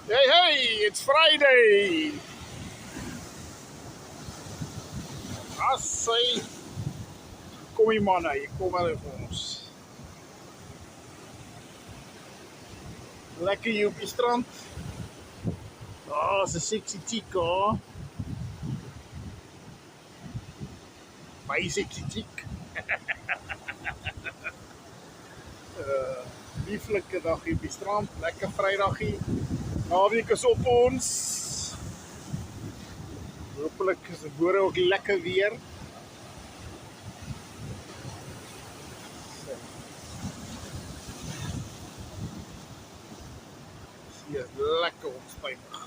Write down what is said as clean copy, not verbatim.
Hey, it's Friday. Assai. Kom hier man, hier kom hulle vir ons. Lekker hier op die strand. Is 'n sexy chick hoor. Baie sexy chick. Lieflike dag hier op die strand, lekker Vrydagie. Naweek is op ons. Hopelijk is die boere ook lekker weer. Hier is lekker onstuimig.